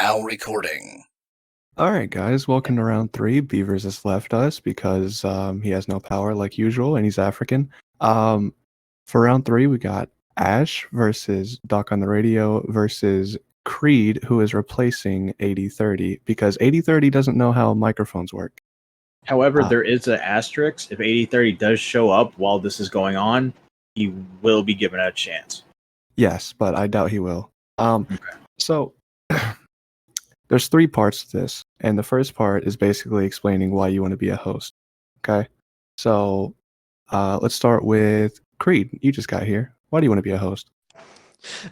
now recording. All right, guys, welcome to round 3. Beavers has left us because he has no power like usual, and he's African. For round 3, we got Ash versus Doc on the radio versus Creed, who is replacing 8030 because 8030 doesn't know how microphones work. However, there is an asterisk. If 8030 does show up while this is going on, he will be given a chance. Yes, but I doubt he will. So there's 3 parts to this, and the first part is basically explaining why you want to be a host. Okay, so let's start with Creed. You just got here. Why do you want to be a host?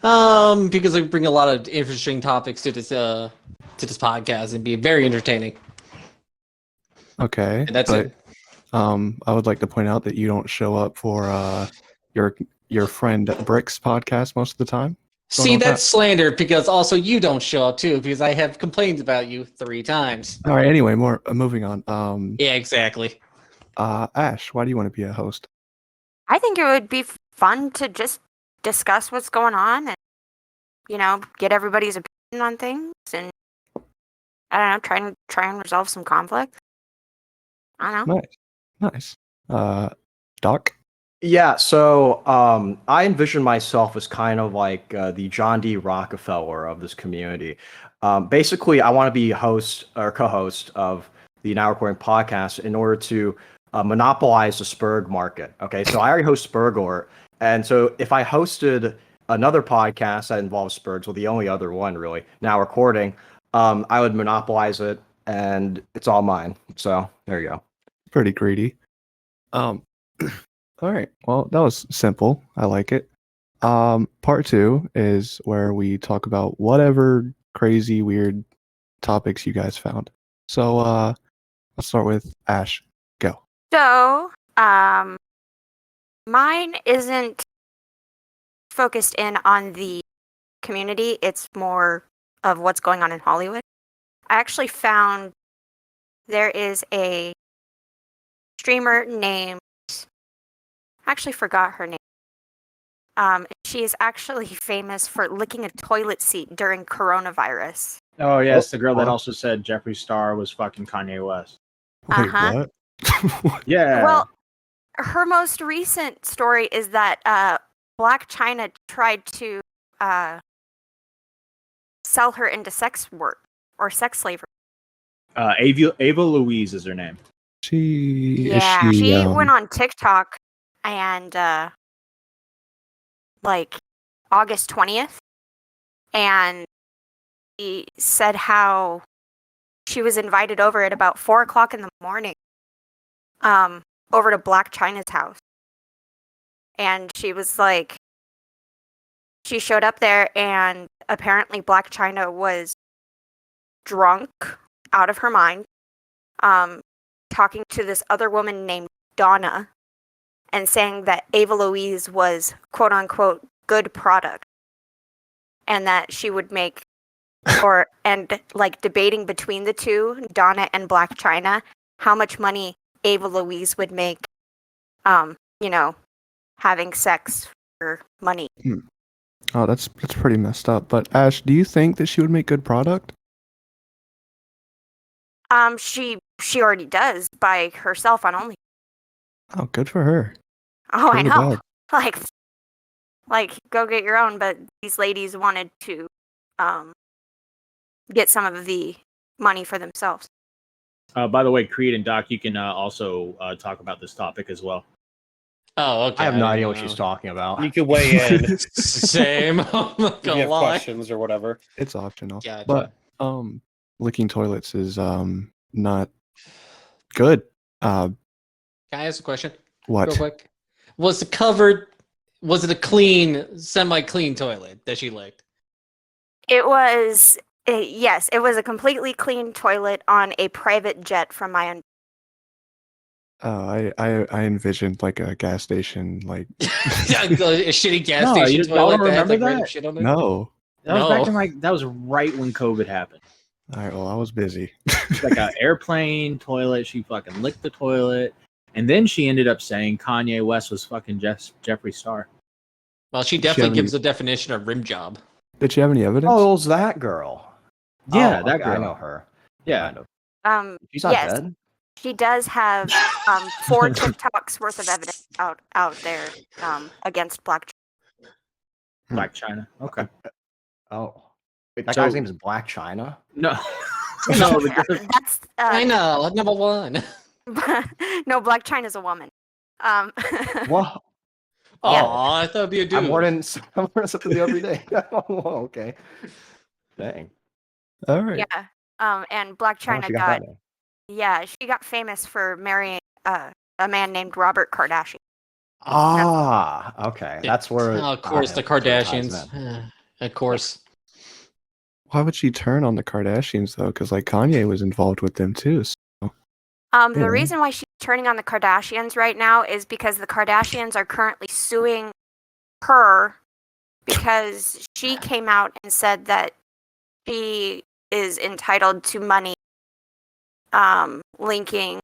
Because I bring a lot of interesting topics to this podcast and be very entertaining. Okay, And that's it. I would like to point out that you don't show up for your friend Brick's podcast most of the time. See, that's slander because also you don't show up too because I have complained about you 3 times. All right. Anyway, moving on. Yeah, exactly. Ash, why do you want to be a host? I think it would be fun to just discuss what's going on and, get everybody's opinion on things and, I don't know, try and resolve some conflict. I don't know. Nice. Doc? Yeah, so I envision myself as kind of like the John D. Rockefeller of this community. Basically, I want to be host or co-host of the Now Recording podcast in order to monopolize the Spurg market. Okay, so I already host Spurgor, and so if I hosted another podcast that involves Spurgs, well, the only other one really, Now Recording, I would monopolize it, and it's all mine. So there you go. Pretty greedy. All right. Well, that was simple. I like it. Part 2 is where we talk about whatever crazy, weird topics you guys found. So let's start with Ash. Go. So, mine isn't focused in on the community. It's more of what's going on in Hollywood. I actually found there is a streamer named, I actually forgot her name. She is actually famous for licking a toilet seat during coronavirus. Oh, yes, the girl that also said Jeffree Star was fucking Kanye West. Wait, what? Yeah. Well, her most recent story is that Black China tried to sell her into sex work or sex slavery. Ava Louise is her name. She went on TikTok and like August 20th, and she said how she was invited over at about 4:00 in the morning over to Black China's house, and she was like, she showed up there, and apparently Black China was drunk out of her mind, talking to this other woman named Donna and saying that Ava Louise was quote unquote good product and that she would make and debating between the two, Donna and Black China, how much money Ava Louise would make having sex for money. Oh, that's pretty messed up. But Ash, do you think that she would make good product? She already does by herself on Only. Oh, good for her. Oh, Good I or know. bad? Like go get your own, but these ladies wanted to get some of the money for themselves. By the way, Creed and Doc, you can also talk about this topic as well. Oh, okay. I have no idea what she's talking about. You could weigh in if Same. I'm not you gonna have lie. questions or whatever. It's optional. Gotcha. But licking toilets is not good. Can I ask a question? What? Real quick. Was it a clean, semi-clean toilet that she licked? It was yes, it was a completely clean toilet on a private jet from my I envisioned like a gas station, like a shitty gas No, station y'all toilet don't that had, remember random that? shit on it? no. That was back No. in that was right when COVID happened. All right, well, I was busy. It's like an airplane toilet. She fucking licked the toilet, and then she ended up saying Kanye West was fucking Jeffree Star. Well, she Did she definitely have gives the definition of rim job. Did she have any evidence? How old's that girl? Yeah, Oh, that okay, girl. I know her. Yeah. Kind of. She's not Yes, dead. she does have 4 TikToks worth of evidence out there against Black. Black China. Okay. Oh, wait, that So- guy's name is Black China. No. No, no, that's I know, number one. no, Black China's a woman. What? Yeah. Aw, I thought it'd be a dude. I'm learning something new every day. Oh, okay. Dang. All right. Yeah. And Black How China she got that name? yeah, she got famous for marrying a man named Robert Kardashian. Ah, okay. Yeah. That's where. Oh, of course, okay, the that's where it ties Kardashians. in. Of course. Why would she turn on the Kardashians though? Because like Kanye was involved with them too. So, The Yeah. reason why she's turning on the Kardashians right now is because the Kardashians are currently suing her because she came out and said that she is entitled to money linking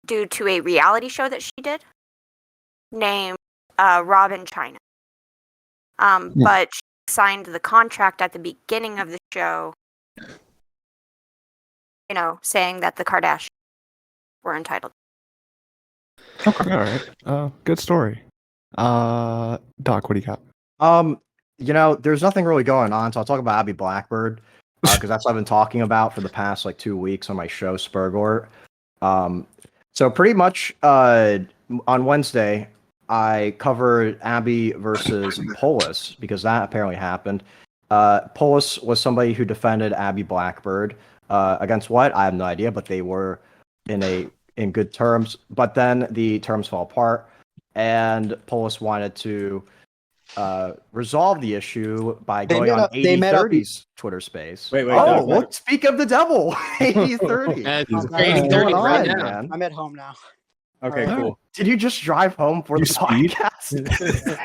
due to a reality show that she did named Robin China. But she signed the contract at the beginning of the show, saying that the Kardashians were entitled. all right. Good story. Doc, what do you got? There's nothing really going on, so I'll talk about Abby Blackbird because that's what I've been talking about for the past like 2 weeks on my show Spurgort. So pretty much on Wednesday I covered Abby versus Polis because that apparently happened. Polis was somebody who defended Abby Blackbird against what? I have no idea, but they were in good terms. But then the terms fell apart, and Polis wanted to resolve the issue by They going met on up- they met up- 8030's Twitter space. Wait, Oh, Doc, look, speak of the devil. 8030. That's Oh, great. man. What's going 30 right on, now. man? I'm at home now. Okay, Alright. cool. Did you just drive home for You the speed? podcast?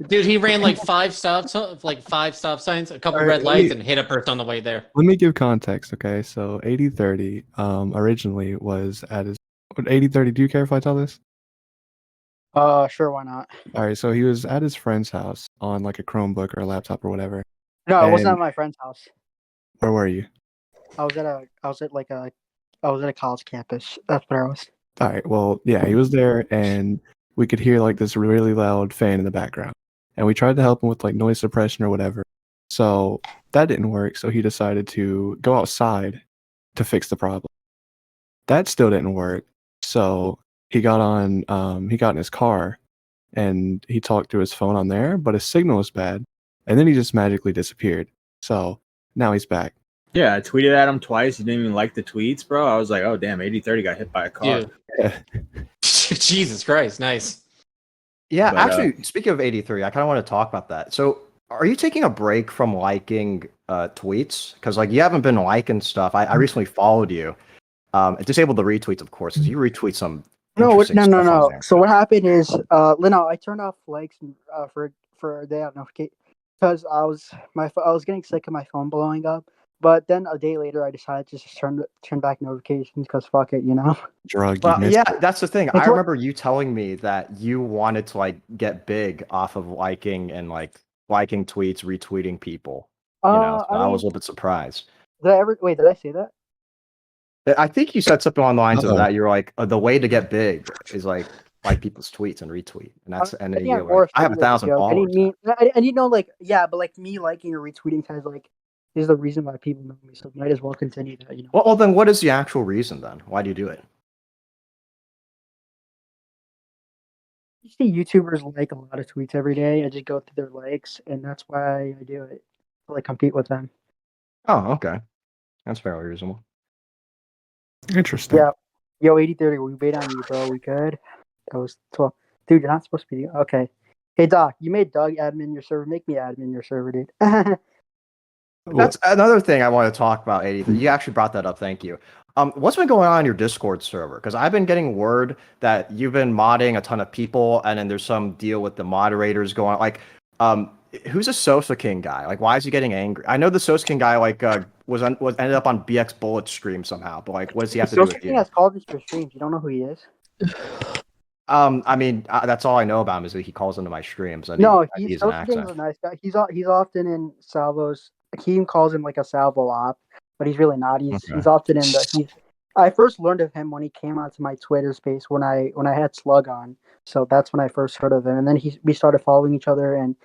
Dude, he ran like five stop signs, a couple All right, red let lights, me- and hit a person on the way there. Let me give context, okay? So 8030 originally was at his 8030, do you care if I tell this? Sure, why not? All right, so he was at his friend's house on like a Chromebook or a laptop or whatever. No, it wasn't And- at my friend's house. Where were you? I was at a college campus. That's where I was. All right, well, yeah, he was there and we could hear like this really loud fan in the background. And we tried to help him with like noise suppression or whatever. So that didn't work, so he decided to go outside to fix the problem. That still didn't work. So he got in his car and he talked through his phone on there, but his signal was bad. And then he just magically disappeared. So now he's back. Yeah, I tweeted at him twice. He didn't even like the tweets, bro. I was like, oh, damn, 8030 got hit by a car. Dude. Yeah. Jesus Christ, nice. Yeah, But, actually, speaking of 83, I kind of want to talk about that. So, are you taking a break from liking tweets? Because like you haven't been liking stuff. I recently followed you. It disabled the retweets, of course, because you retweet some. interesting stuff on there. So what happened is, Lino, I turned off likes for a day on notification because I was getting sick of my phone blowing up. But then a day later, I decided to just turn back notifications because fuck it, you know. Drug. Well, yeah, that's the thing. I It's what- remember you telling me that you wanted to like get big off of liking tweets, retweeting people. So I was a little bit surprised. Did I say that? I think you said something along the lines Uh-oh. of that. You're like, the way to get big is like people's tweets and retweet, and and then you're like, I have 1,000 followers. But like me liking or retweeting is the reason why people know me. So might as well continue that, you know. Well, then what is the actual reason then? Why do you do it? You see YouTubers like a lot of tweets every day. I just go through their likes, and that's why I do it. To, like compete with them. Oh, okay, that's fairly reasonable. Interesting. Yeah. Yo, 8030, we wait on you, bro. We good? That was 12. Dude, you're not supposed to be. Okay. Hey, Doc, you made Doug admin your server. Make me admin your server, dude. That's another thing I want to talk about, 80. You actually brought that up. Thank you. What's been going on your Discord server? Because I've been getting word that you've been modding a ton of people, and then there's some deal with the moderators going on. Like, who's a Sosa King guy? Like, why is he getting angry? I know the Sosa King guy was ended up on BX Bullet's stream somehow, but like, what does he have to do Social with King you? has called into your streams. You don't know who he is? I mean, that's all I know about him is that he calls into my streams. No, he's an Social King is a nice guy. He's often in Salvo's he calls him like a salvo op, but he's really not. He's Okay. he's often in the he's. I first learned of him when he came onto my Twitter space when I had Slug on. So that's when I first heard of him, and then we started following each other, and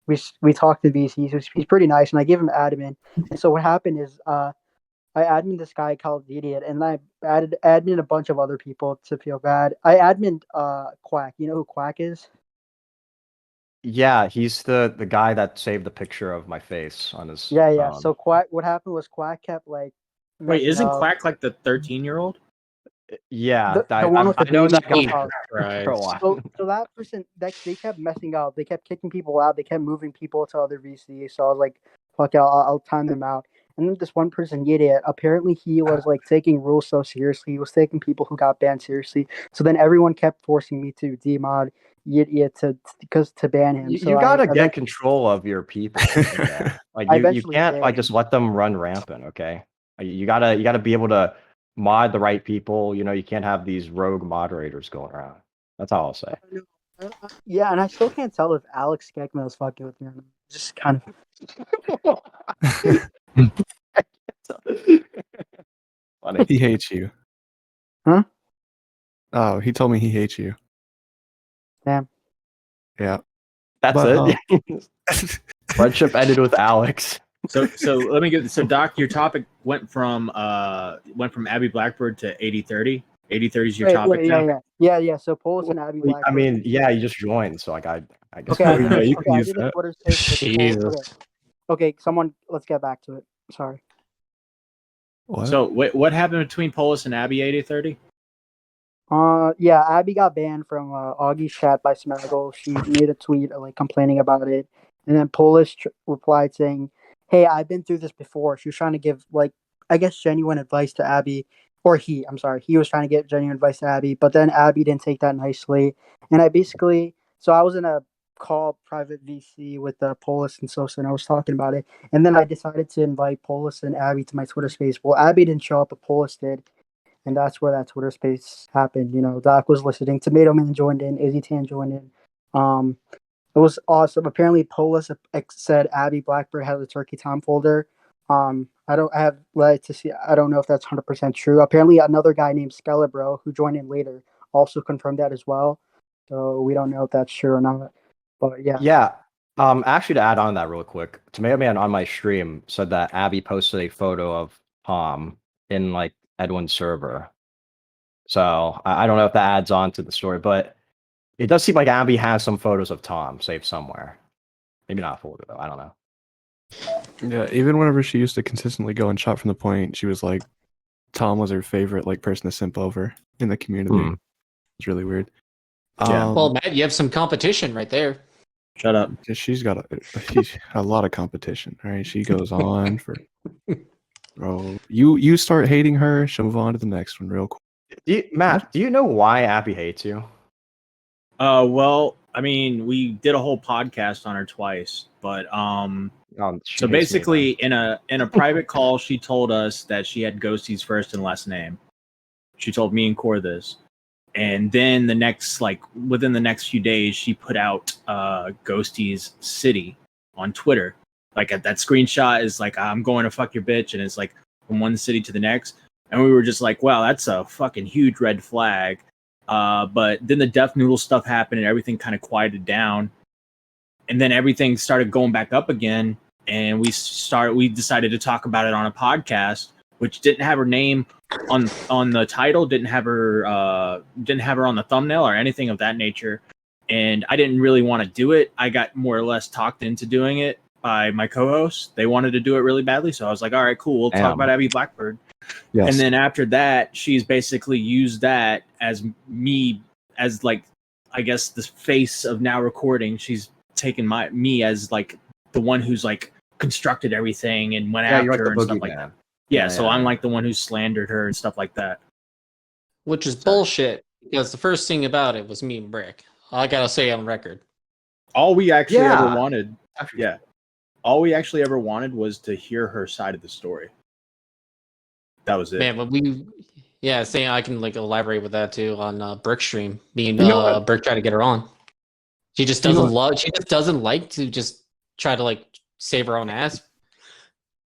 we talked to VCs. He's pretty nice, and I gave him admin. And so what happened is I admin this guy called the Idiot, and I added admin a bunch of other people to feel bad. I admin Quack. You know who Quack is? Yeah, he's the guy that saved the picture of my face on his. Yeah. So Quack, what happened was Quack kept like. Wait, messing isn't up. Quack like the 13-year-old? Yeah, The one with the I know that baby guy profile. for a while. So that person, they kept messing up. They kept kicking people out. They kept moving people to other VCs. So I was like, fuck it, I'll time them out. And then this one person, Idiot, apparently he was like taking rules so seriously. He was taking people who got banned seriously. So then everyone kept forcing me to demod Idiot to ban him. You, So you gotta I get control of your people. Okay? Like I you eventually can't did. like just let them run rampant. Okay, you gotta be able to mod the right people. You know, you can't have these rogue moderators going around. That's all I'll say. Yeah, and I still can't tell if Alex Skegman is fucking with me or not. Just kind of. Funny. He hates you. Huh? Oh, he told me he hates you. Damn. Yeah. That's But, it. Friendship ended with Alex. So let me get Doc. Your topic went from Abby Blackbird to 80-30. 80-30 is your topic now. Yeah. So Polis and Abby Blackbird. I mean, yeah, you just joined, so like I guess. Okay, I Yeah, you can I use did a that. Twitter space with Jesus. Okay, someone, let's get back to it. Sorry. What? So what happened between Polis and Abby 80-30? Yeah, Abby got banned from Augie's chat by Smaggle. She made a tweet like complaining about it, and then Polis replied saying, "Hey, I've been through this before." She was trying to give like I guess genuine advice to Abby, or I'm sorry, he was trying to get genuine advice to Abby, but then Abby didn't take that nicely, and I was in a call private VC with Polis and Sosa, and I was talking about it, and then I decided to invite Polis and Abby to my Twitter space. Well, Abby didn't show up, but Polis did. And that's where that Twitter space happened. You know, Doc was listening. Tomato Man joined in. Izzy Tan joined in. It was awesome. Apparently, Polis said Abby Blackbird has a Turkey Tom folder. I have led to see. I don't know if that's 100% true. Apparently, another guy named Skelebro who joined in later also confirmed that as well. So we don't know if that's true or not. But yeah. Yeah. Actually, to add on that real quick, Tomato Man on my stream said that Abby posted a photo of Tom in like Edwin's server. So I don't know if that adds on to the story, but it does seem like Abby has some photos of Tom saved somewhere. Maybe not a folder though. I don't know. Yeah, even whenever she used to consistently go and shot from the point, she was like, Tom was her favorite like person to simp over in the community. It's really weird. Yeah. Well, Matt, you have some competition right there. Shut up. She's got a lot of competition. Right? She goes on for. Bro, you start hating her, she'll move on to the next one real quick. Matt, do you know why Abby hates you? Well, I mean, we did a whole podcast on her twice, but She so hates me, basically in a private call, she told us that she had Ghosty's first and last name. She told me and Core this. And then within the next few days, she put out Ghosty's city on Twitter. Like that screenshot is like, I'm going to fuck your bitch. And it's like from one city to the next. And we were just like, wow, that's a fucking huge red flag. But then the Death Noodle stuff happened and everything kind of quieted down. And then everything started going back up again. And we decided to talk about it on a podcast, which didn't have her name on the title, didn't have her on the thumbnail or anything of that nature. And I didn't really want to do it. I got more or less talked into doing it by my co-hosts. They wanted to do it really badly, so I was like, all right, cool, we'll talk about Abby Blackbird. Yes. And then after that, she's basically used that as me, as like, I guess the face of Now Recording. She's taken me as like the one who's like constructed everything and went after her and stuff like that. Yeah, so I'm like the one who slandered her and stuff like that. Which is bullshit, because the first thing about it was me and Brick. I gotta say on record. All we actually Yeah. ever wanted, all we actually ever wanted was to hear her side of the story. That was it. Man, but saying I can like elaborate with that too on Brick's stream. Me and Brick trying to get her on. She just doesn't she just doesn't like to just try to like save her own ass.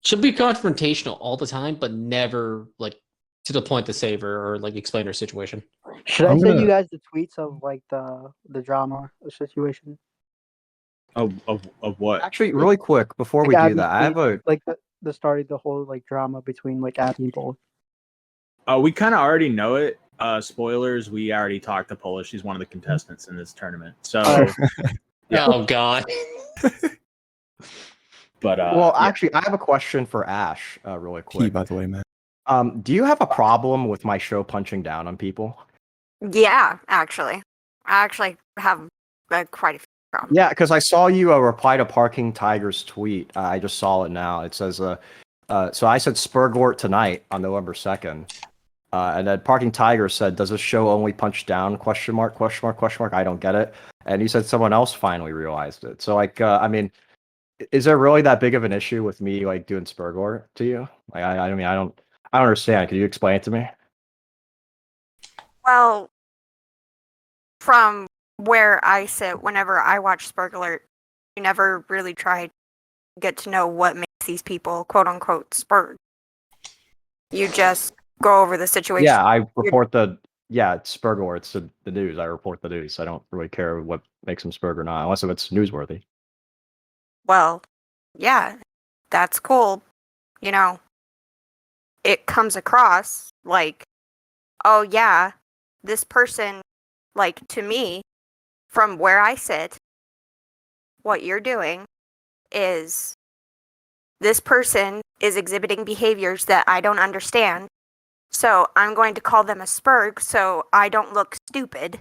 Should be confrontational all the time, but never like to the point to save her or like explain her situation. Should I I'm send gonna- you guys the tweets of like the drama situation? Of what? Actually, really quick before Like we do Abby's that, I have tweets, a like the start of the whole like drama between like Abby and Bull. We kind of already know it. Spoilers. We already talked to Polish. She's one of the contestants in this tournament. So, yeah. Oh god. But well, yeah. actually, I have a question for Ash, really Key, quick. by the way, man. Do you have a problem with my show punching down on people? Yeah, actually. I actually have quite a few problems. Yeah, because I saw you reply to Parking Tiger's tweet. I just saw it now. It says, so I said Spurgort tonight on November 2nd. And then Parking Tiger said, does this show only punch down? Question mark, question mark, question mark. I don't get it. And he said someone else finally realized it. So like, I mean, is there really that big of an issue with me like doing Spurgort to you? Like, I mean, I don't understand. Can you explain it to me? Well, from where I sit, whenever I watch Spurgler, you never really try to get to know what makes these people quote unquote spurred. You just go over the situation. Yeah, I report it's Spurgor. It's the news. I report the news. I don't really care what makes them Spurg or not, unless if it's newsworthy. Well, yeah, that's cool. You know, it comes across like, oh yeah, this person, like to me, from where I sit, what you're doing is this person is exhibiting behaviors that I don't understand. So I'm going to call them a spurg so I don't look stupid.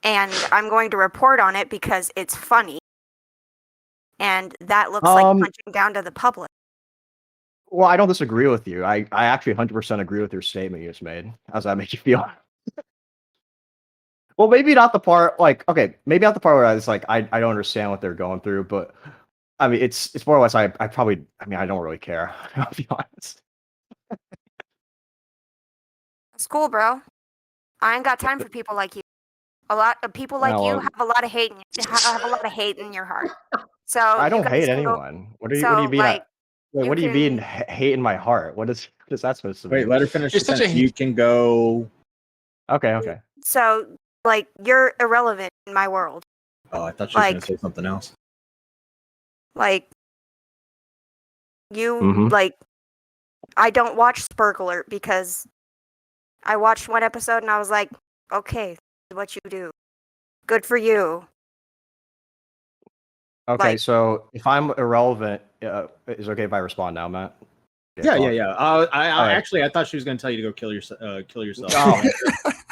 And I'm going to report on it because it's funny. And that looks like punching down to the public. Well, I don't disagree with you. I actually 100% agree with your statement you just made. How does that make you feel? Well, maybe not the part maybe not the part where I was like, I don't understand what they're going through, but I mean, it's more or less I don't really care. I'll be honest. It's cool, bro. I ain't got time for people like you. A lot of people like you have a lot of hate. Have a lot of hate in your heart. So I don't you guys hate can go- anyone. What do you so, mean? like, Wait, you what do you mean can- hate in my heart? What is that supposed to mean? Wait, let her finish. You're the such a sentence. You can go. Okay. So like you're irrelevant in my world. Oh, I thought she was Like- going to say something else. Like you Mhm. like I don't watch Spurg Alert because I watched one episode and I was like, okay, this is what you do. Good for you. Okay, Like- so if I'm irrelevant, is it okay if I respond now, Matt? Yeah. I right. actually I thought she was going to tell you to go kill yourself. Oh.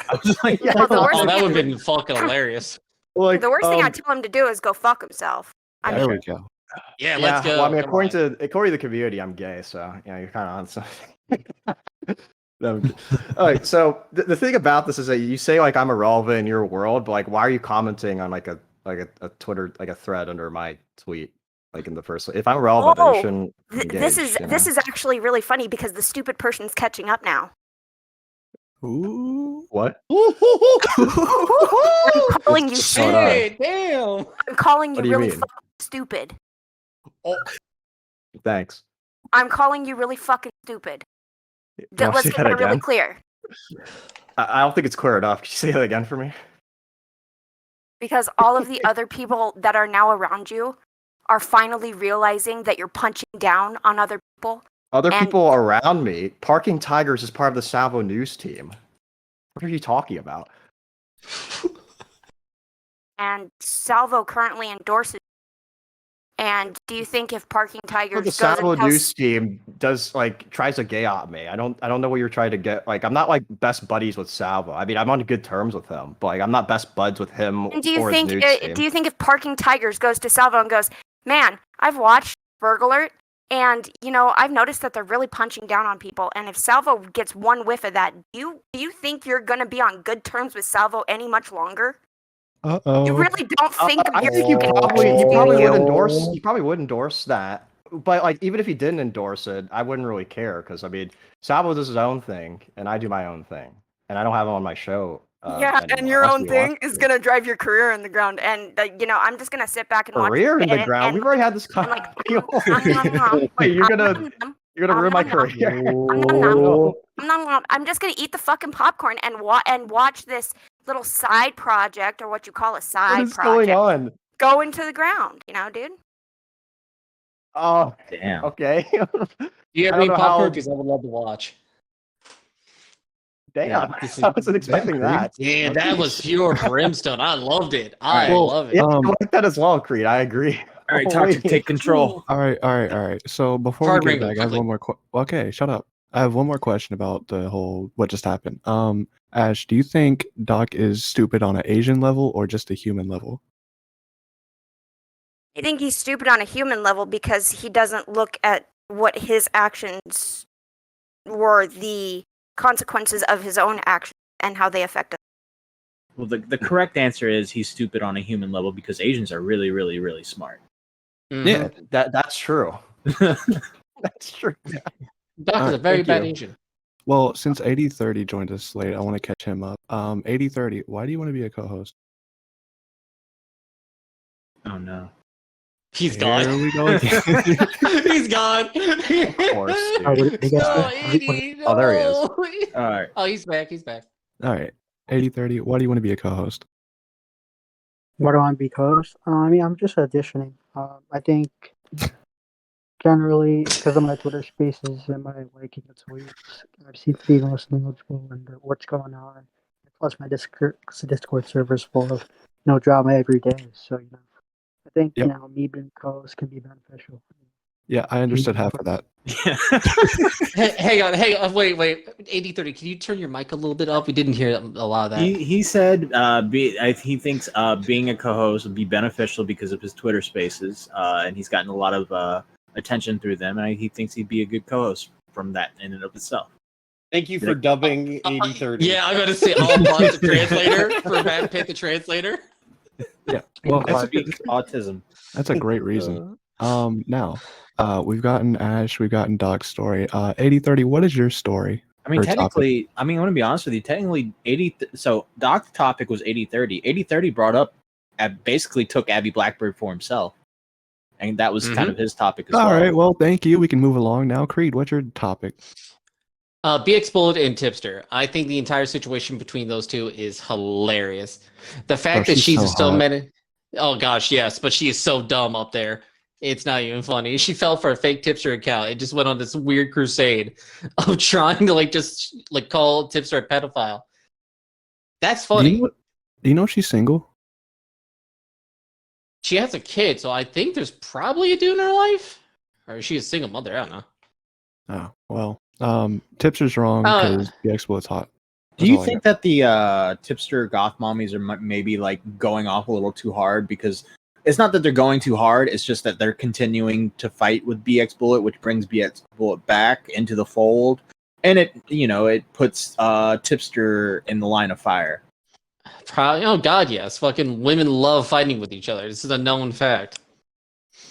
I was like, Yeah, Well, the worst Oh, thing that I- would have been fucking hilarious. Like, the worst thing I tell him to do is go fuck himself. I There mean, we go. Yeah, yeah, let's go. well, I mean, Come according on. to the community, I'm gay, so yeah, you're kind of on something. No, all right, so the thing about this is that you say like I'm irrelevant in your world, but like, why are you commenting on like a Twitter thread under my tweet, like in the first? If I'm relevant, then you Oh, shouldn't. this is engage, you know? actually really funny because the stupid person's catching up now. Ooh. What? I'm calling you Shut stupid. up. Hey, damn. I'm calling you What do you really mean? fucking stupid. Thanks. I'm calling you really fucking stupid. You wanna Let's say get that that really again? clear. I don't think it's clear enough. Can you say that again for me? Because all of the other people that are now around you are finally realizing that you're punching down on other people. Other And- people around me, Parking Tigers is part of the Salvo news team. What are you talking about? And Salvo currently endorses. And do you think if Parking The Tigers goes Salvo and tells, news team tries to gay out me. I don't know what you're trying to get. Like, I'm not like best buddies with Salvo. I mean, I'm on good terms with him, but like I'm not best buds with him and do you or think his news team. do you think if Parking Tigers goes to Salvo and goes, man, I've watched Burg Alert, and you know I've noticed that they're really punching down on people, and if Salvo gets one whiff of that, do you think you're gonna be on good terms with Salvo any much longer? Uh-oh. You really don't think I you're think he probably you. would endorse. He probably would endorse that. But like, even if he didn't endorse it, I wouldn't really care because I mean, Salvo does his own thing, and I do my own thing, and I don't have him on my show and your as own we thing watch is it. gonna drive your career in the ground, and I'm just gonna sit back and watch Career in the and- ground. and- We've already had this I'm like, conversation. Wait, you're gonna ruin my career. I'm just gonna eat the fucking popcorn and watch this little side project, or what you call a What side is going project, on? go into the ground, dude. Oh, Damn. okay. You I have don't any know popcorn? how- Because I would love to watch. Damn, this is- I wasn't expecting that. Yeah, that was pure brimstone. I loved it. I Well, love it. Yeah, I like that as well, Creed. I agree. All right, Oh, Toxic, wait. take control. All right. So before Hard we get Ringo, back, I have quickly. one more. Okay, shut up. I have one more question about the whole what just happened. Ash, do you think Doc is stupid on an Asian level or just a human level? I think he's stupid on a human level because he doesn't look at what his actions were, the consequences of his own actions, and how they affect us. Well, the correct answer is he's stupid on a human level because Asians are really, really, really smart. Mhm. Yeah. That's true. That's true. Doc is a very thank bad you. Asian. Well, since 8030 joined us late, I want to catch him up. 8030, why do you want to be a co-host? Oh no. He's Here gone. we go again. He's gone. Of course. dude. what do you guys No, think? 80, Oh, there he is. no. All right. Oh, he's back. He's back. All right, 8030, why do you want to be a co-host? What do I want to be co-host? I mean, I'm just auditioning. I think generally because of my Twitter Spaces and my liking the tweets, I've seen people listening and what's going on. Plus, my Discord server is full of drama every day. So I think Yep. me being co-host can be beneficial. Yeah, I understood half of that. Hang on. Wait. 8030, can you turn your mic a little bit up? We didn't hear a lot of that. He said he thinks being a co-host would be beneficial because of his Twitter Spaces, and he's gotten a lot of attention through them, and he thinks he'd be a good co-host from that in and of itself. Thank you for dubbing 8030. Yeah, I'm going to say all pause the translator for Matt Pitt, the translator. Yeah, well, That speaks autism. that's a great reason. Now, we've gotten Ash, we've gotten Doc's story. 8030, what is your story? I mean, Or topic. technically, I want to be honest with you. Technically, So Doc's topic was 8030. 8030 brought up, basically took Abby Blackbird for himself, and that was kind of his topic as All well. right, well, thank you. We can move along now. Creed, what's your topic? BX Bullet and Tipster. I think the entire situation between those two is hilarious. The fact that she's she's so so hot. many. Oh gosh, yes, but she is so dumb up there. It's not even funny. She fell for a fake Tipster account. It just went on this weird crusade of trying to just call Tipster a pedophile. That's funny. Do you know she's single? She has a kid, so I think there's probably a dude in her life. Or is she a single mother? I don't know. Oh, well, Tipster's wrong because the X-Bullet's hot. Do That's you all I think that the tipster goth mommies are maybe going off a little too hard? Because it's not that they're going too hard; it's just that they're continuing to fight with BX Bullet, which brings BX Bullet back into the fold, and it puts tipster in the line of fire. Probably. Oh God, yes. Fucking women love fighting with each other. This is a known fact.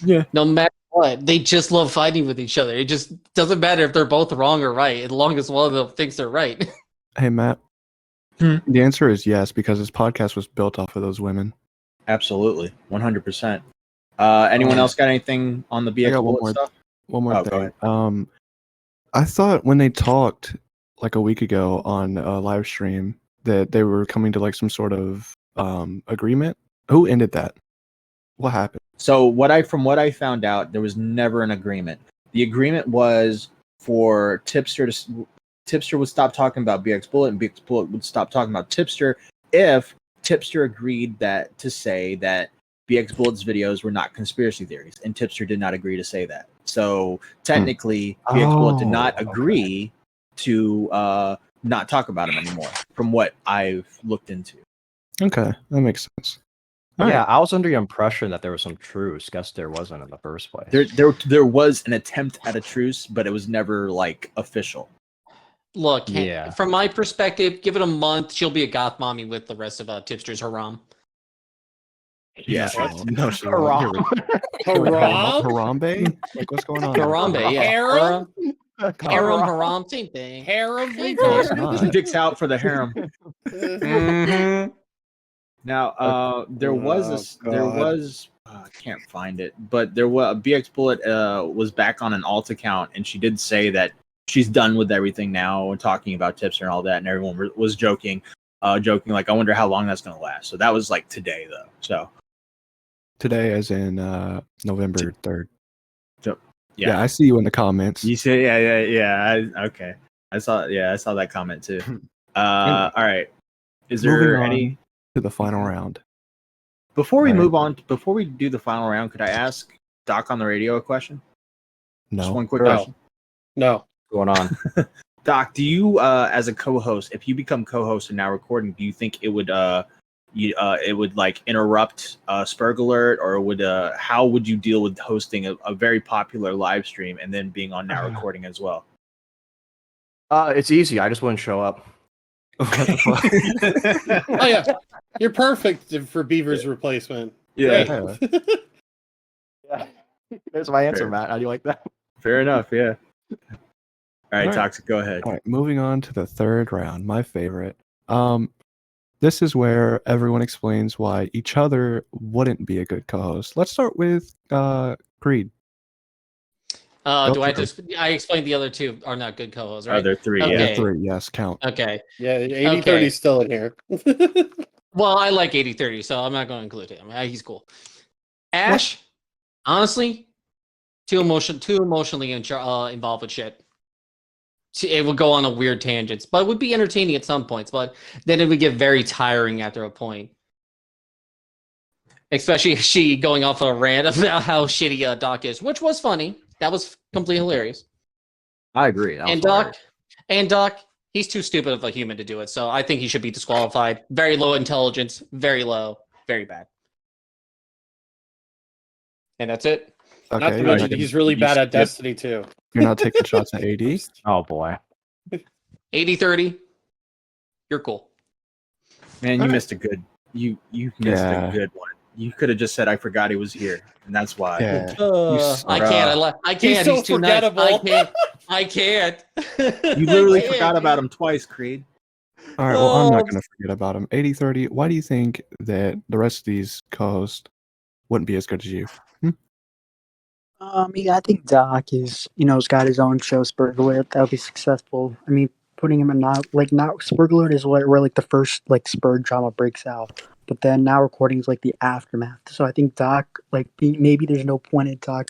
Yeah. No matter what, they just love fighting with each other. It just doesn't matter if they're both wrong or right, as long as one of them thinks they're right. Hey, Matt. Hmm. The answer is yes, because this podcast was built off of those women. Absolutely, 100%. Anyone else got anything on the I BX got Bullet stuff? One more Oh, go thing. I thought when they talked a week ago on a live stream that they were coming to some sort of agreement. Who ended that? What happened? So from what I found out, there was never an agreement. The agreement was for Tipster would stop talking about BX Bullet, and BX Bullet would stop talking about Tipster if Tipster agreed to say that BX Bullet's videos were not conspiracy theories, and Tipster did not agree to say that. So technically, BX Bullet did not agree to not talk about him anymore, from what I've looked into. Okay, that makes sense. All Yeah, right. I was under the impression that there was some truce. Guess there wasn't in the first place. There was an attempt at a truce, but it was never official. Look, Yeah. from my perspective, give it a month, she'll be a goth mommy with the rest of Tipster's haram. Yeah. No, she won't. Here we go. Haram? Harambe? What's going on? Harambe, yeah. Harem? Harem, haram, same thing. Harem. No, it's not. Dicks out for the harem. Mhm. Now, there was I can't find it, but there was BX Bullet was back on an alt account, and she did say that she's done with everything now and talking about tips and all that, and everyone was joking like, I wonder how long that's going to last. So that was like today though. So Today, as in November 3rd. yeah, I see you in the comments. you say okay. I saw that comment too. All right. Is Moving there on any to the final round? before we All right. move on? Before we do the final round, could I ask Doc on the radio a question? Just No. one quick No. question. No. Going on. Doc, do you, as a co-host, if you become co-host and now recording, do you think it would, it would like interrupt Spurg Alert, or would, how would you deal with hosting a very popular live stream and then being on now recording as well? It's easy. I just wouldn't show up. What the fuck? Oh yeah, you're perfect for Beaver's replacement. Yeah. Great. Yeah. There's my answer, Fair. Matt. How do you like that? Fair enough. Yeah. All right, All right. Toxic, go ahead. All right, moving on to the third round, my favorite. This is where everyone explains why each other wouldn't be a good co-host. Let's start with Creed. Do I just? I explained the other two are not good co-hosts, right? Other three, Okay. yeah. Yeah, 3, yes, count. Okay. Yeah, 80-30 Okay. is still in here. Well, I like 80-30, so I'm not going to include him. He's cool. Ash, honestly, too emotionally involved with shit. It would go on a weird tangents, but it would be entertaining at some points. But then it would get very tiring after a point. Especially she going off on a rant about how shitty Doc is, which was funny. That was completely hilarious. I agree. That was And hilarious. Doc, he's too stupid of a human to do it. So I think he should be disqualified. Very low intelligence, very low, very bad. And that's it. Okay, Not to you're mention not, he's really bad at skip- Destiny too. you're not taking shots at AD. Oh boy. 80-30, you're cool. Man, you missed a good. You missed Yeah. a good one. You could have just said, "I forgot he was here," and that's why. Yeah. I can't. I can't. He's so too nice. forgettable. I can't. You literally I can't, forgot about dude. him twice, Creed. All right, well, I'm not Oh. going to forget about him. 80-30, why do you think that the rest of these co-hosts wouldn't be as good as you? I think Doc is, has got his own show, Spurg Alert. That'll be successful. I mean, putting him in now Spurg Alert is where like the first like Spurg drama breaks out, but then now recording is like the aftermath. So I think Doc, maybe there's no point in Doc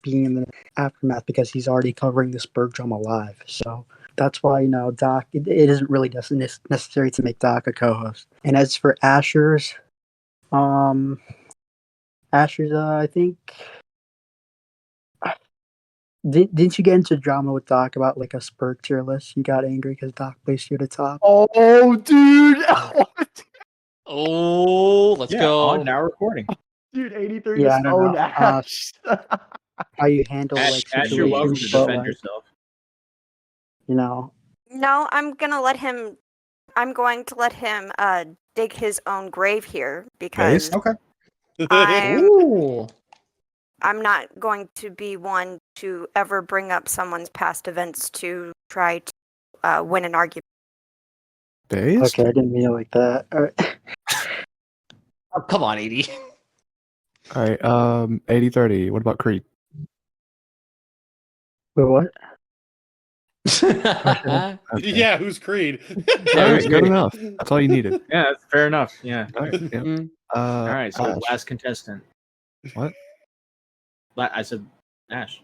being in the aftermath because he's already covering the Spurg drama live. So that's why Doc. It isn't really necessary to make Doc a co-host. And as for Asher's, I think. Didn't you get into drama with Doc about like a Spurg tier list? You got angry because Doc placed you at the top. Oh, dude. Oh, let's go. On now recording. Dude, 83 Yeah, is I don't own know. Ash. How you handle Ash, like you're welcome to situations, but, defend like, yourself. No, I'm gonna let him. I'm going to let him dig his own grave here because Okay. Ooh. I'm not going to be one to ever bring up someone's past events to try to win an argument. Based? Okay, I didn't mean it like that. All right. Oh, come on, 80. All right, 80-30, what about Creed? Wait, what? Okay. Yeah, who's Creed? All right, good enough. That's all you needed. Yeah, that's fair enough. Yeah. All right, yeah. Mm. All right. So Ash. last contestant. What? I said Ash.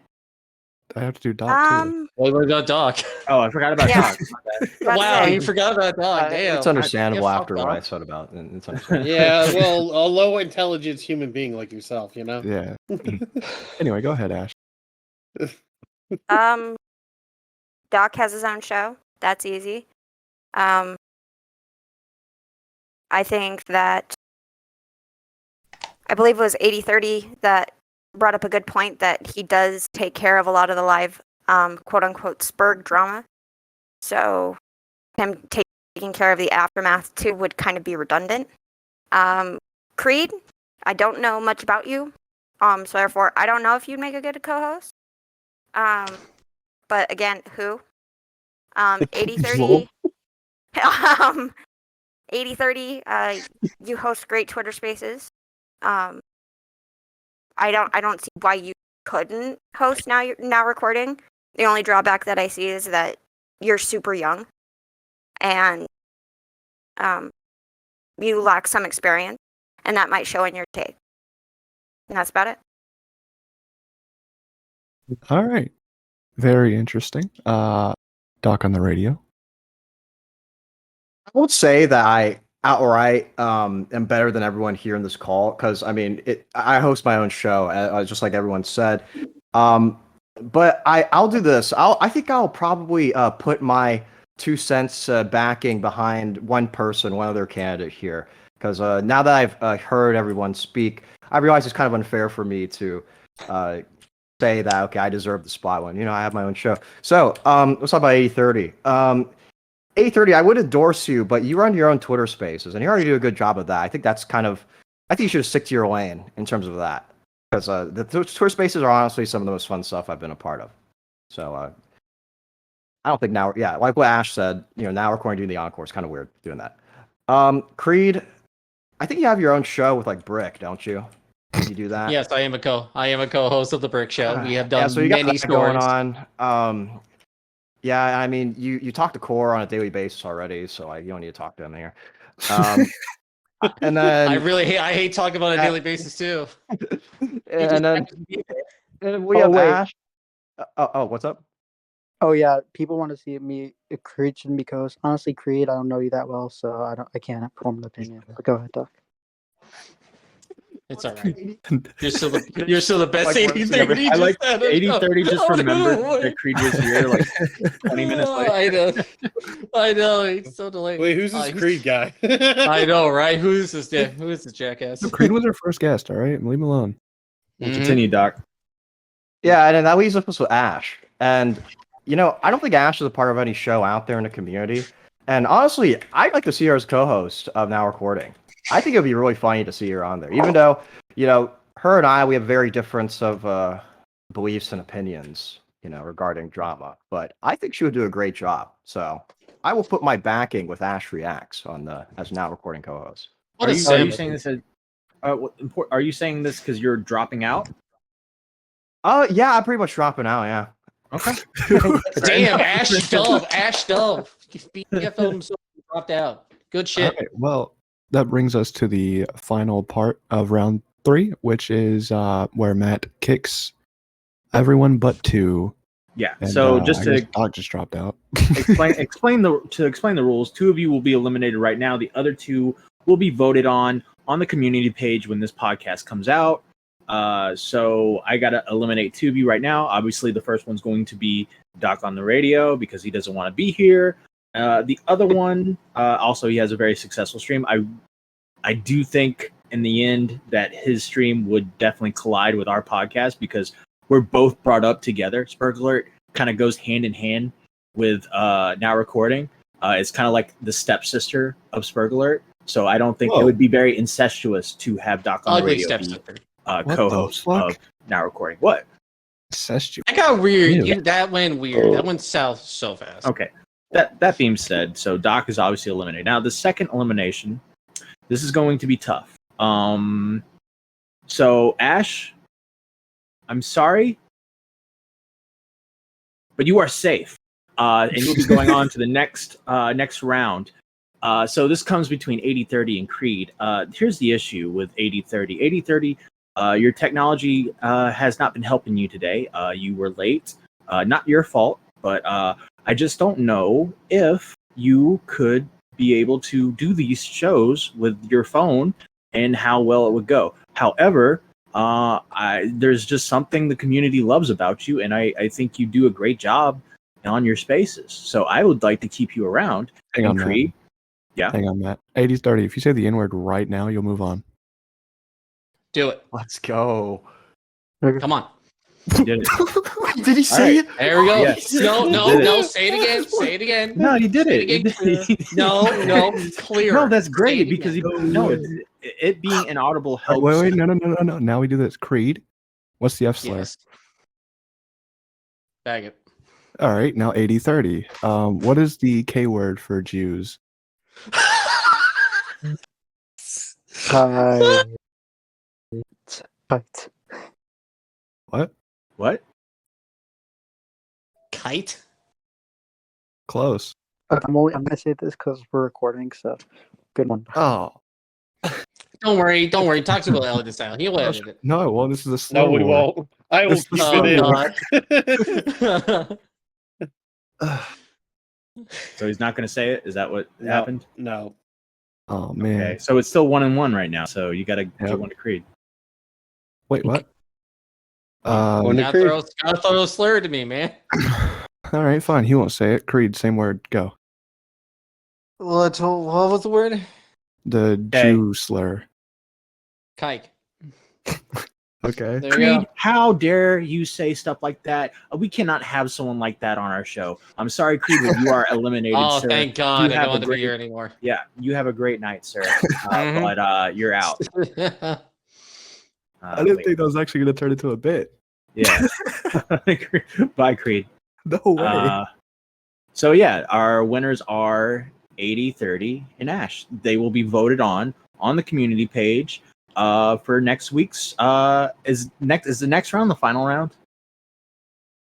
I have to do Doc too. What about Doc? Oh, I forgot about Yeah. Doc. My bad. That's Wow, it. you forgot about Doc. Damn. It's understandable I after fucked what I up. said about it. It's understandable. Yeah, well, a low intelligence human being like yourself, you know? Yeah. Anyway, go ahead, Ash. Doc has his own show. That's easy. I think that I believe it was 80-30 that brought up a good point that he does take care of a lot of the live quote unquote Spurg drama. So him taking care of the aftermath too would kind of be redundant. Creed, I don't know much about you. So therefore I don't know if you'd make a good co-host. But but again, who? 8030. 8030. You host great Twitter Spaces. I don't see why you couldn't host now recording. The only drawback that I see is that you're super young, and you lack some experience, and that might show in your take. And that's about it. All right. Very interesting. Doc on the radio. I would say that I outright am better than everyone here in this call because I mean I host my own show, just like everyone said. But I'll do this. I think I'll probably put my 2 cents backing behind one other candidate here because now that I've heard everyone speak, I realize it's kind of unfair for me to say that okay I deserve the spot when I have my own show. So let's talk about 8030. 8030, I would endorse you, but you run your own Twitter Spaces, and you already do a good job of that. I think you should stick to your lane in terms of that, because the Twitter Spaces are honestly some of the most fun stuff I've been a part of. So I don't think now, yeah, like what Ash said, now recording doing the encore is kind of weird doing that. Creed, I think you have your own show with like Brick, don't you? Did you do that? Yes, I am a co-host of the Brick Show. We have done so you got many that going stories. on. Yeah, I mean, you talk to Core on a daily basis already, so you don't need to talk to him here. And then I hate talking about it on a daily basis too. and then we have wait. Ash. What's up? Oh yeah, people want to see me. Creed shouldn't be co-host. Honestly, Creed, I don't know you that well, so I can't form an opinion. But go ahead, Doc. It's all right. You're still the best Like, 8030. I like 8030 just remembered that Creed was here like 20 minutes later. I know. He's so delayed. Wait, who's this Creed guy? I know, right? Who is this jackass? Creed was our first guest, all right? Leave him alone. Continue, Doc. Yeah, and then that leaves us with Ash. And I don't think Ash is a part of any show out there in the community. And honestly, I'd like to see her as co-host of Now Recording. I think it would be really funny to see her on there, even though her and we have very difference of beliefs and opinions, regarding drama. But I think she would do a great job. So I will put my backing with Ash Reacts as Now Recording co-host. What Are a you simp. saying this? Are you saying this because you're dropping out? Yeah, I'm pretty much dropping out. Yeah. Okay. Damn, Ash Dove. BFL himself dropped out. Good shit. All right, well, that brings us to the final part of round 3, which is where Matt kicks everyone but 2. Yeah. And, So just to Doc just dropped out. explain the rules. 2 of you will be eliminated right now. The other 2 will be voted on the community page when this podcast comes out. So I gotta eliminate 2 of you right now. Obviously, the first one's going to be Doc on the radio because he doesn't want to be here. The other one, also, he has a very successful stream. I do think in the end that his stream would definitely collide with our podcast because we're both brought up together. Spurg Alert kind of goes hand in hand with Now Recording. It's kind of like the stepsister of Spurg Alert. So I don't think it would be very incestuous to have Doc on the radio be co-host of Now Recording. What? Incestuous. That got weird. Ew. That went weird. That went south so fast. Okay. That being said, so Doc is obviously eliminated. Now the second elimination, this is going to be tough. So Ash, I'm sorry, but you are safe, and you'll be going on to the next round. So this comes between 8030 and Creed. Here's the issue with 8030. 8030, your technology has not been helping you today. You were late. Not your fault, but I just don't know if you could be able to do these shows with your phone and how well it would go. However, there's just something the community loves about you, and I think you do a great job on your spaces. So I would like to keep you around. Hang on, Creed. Matt. Yeah. Hang on, Matt. 8030, if you say the N-word right now, you'll move on. Do it. Let's go. Come on. You did it. Did he say it? There we go. Yes. No. Say it again. Say it again. No, you did Say it. it again. No. Clear. No, that's Say great it because again. it being inaudible helps. Wait, no. Now we do this. Creed, what's the F slur? Yes. Bag it. All right, now 80-30. What is the K word for Jews? Kite. Kite. What? What? Kite? Close. Okay, I'm gonna say this because we're recording, so good one. Oh. Don't worry. Talk about Elliot style. He'll edit it. No, well, this is a slow No, we war. won't. I will It's the keep slow it in. Ugh. So he's not going to say it? Is that what No, happened? No. Oh, man. Okay, so it's still 1-1 right now. So you got to Yep. give one to Creed. Wait, what? One to Gotta throw a slur to me, man. All right, fine. He won't say it. Creed, same word. Go. What was the word? The Jew slur. Kike. Okay. There you Creed, go. how dare you say stuff like that? We cannot have someone like that on our show. I'm sorry, Creed, but you are eliminated, Oh, sir. thank God. You I have don't a want to be great- here anymore. Yeah, you have a great night, sir. Mhm. But you're out. I didn't Wait. think that was actually going to turn into a bit. Yeah. Bye, Creed. No way. So yeah, our winners are 80-30 and Ash. They will be voted on the community page for next week's is the next round the final round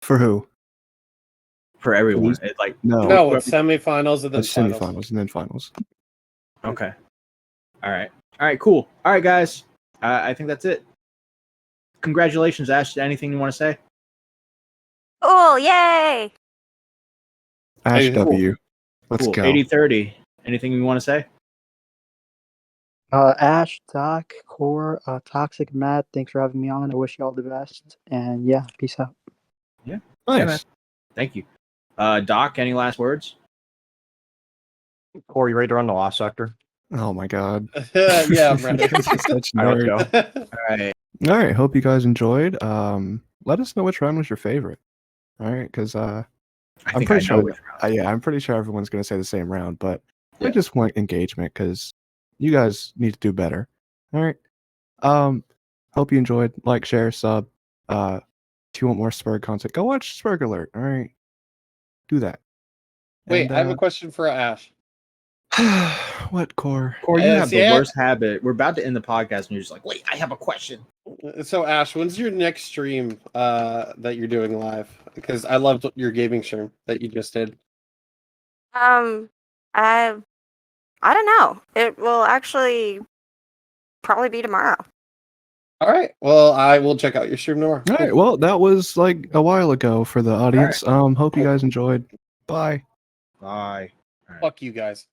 For who? for everyone. Who's- It's like No. No, it's semifinals and then It's finals. semifinals and then finals. okay. All right, cool. All right, guys. I think that's it. Congratulations, Ash. Anything you want to say? Oh, yay! Ash Hey, cool. W. Let's Cool. go. 80-30. Anything you want to say? Ash, Doc, Core, Toxic, Matt, thanks for having me on. I wish you all the best. And yeah, peace out. Yeah, Nice. man. Thank you. Doc, any last words? Corey, you ready to run the lost sector? Oh my god. Yeah, I'm ready. Such All right, nerd. let's go. All right. All right, hope you guys enjoyed. Let us know which round was your favorite. All right, because I I'm think pretty I sure. know which round. Yeah, I'm pretty sure everyone's gonna say the same round, but I Yeah. just want engagement because you guys need to do better. All right. Hope you enjoyed. Like, share, sub. If you want more Spurg content, go watch Spurg Alert. All right, do that. Wait, And, I have a question for Ash. what core? Corey, you have see, the worst habit. We're about to end the podcast, and you're just like, "Wait, I have a question." So, Ash, when's your next stream that you're doing live? Because I loved your gaming stream that you just did. I don't know. It will actually probably be tomorrow. All right. Well, I will check out your stream tomorrow. All right. Well, that was like a while ago for the audience. Hope you Cool. guys enjoyed. Bye. Bye. Fuck you guys.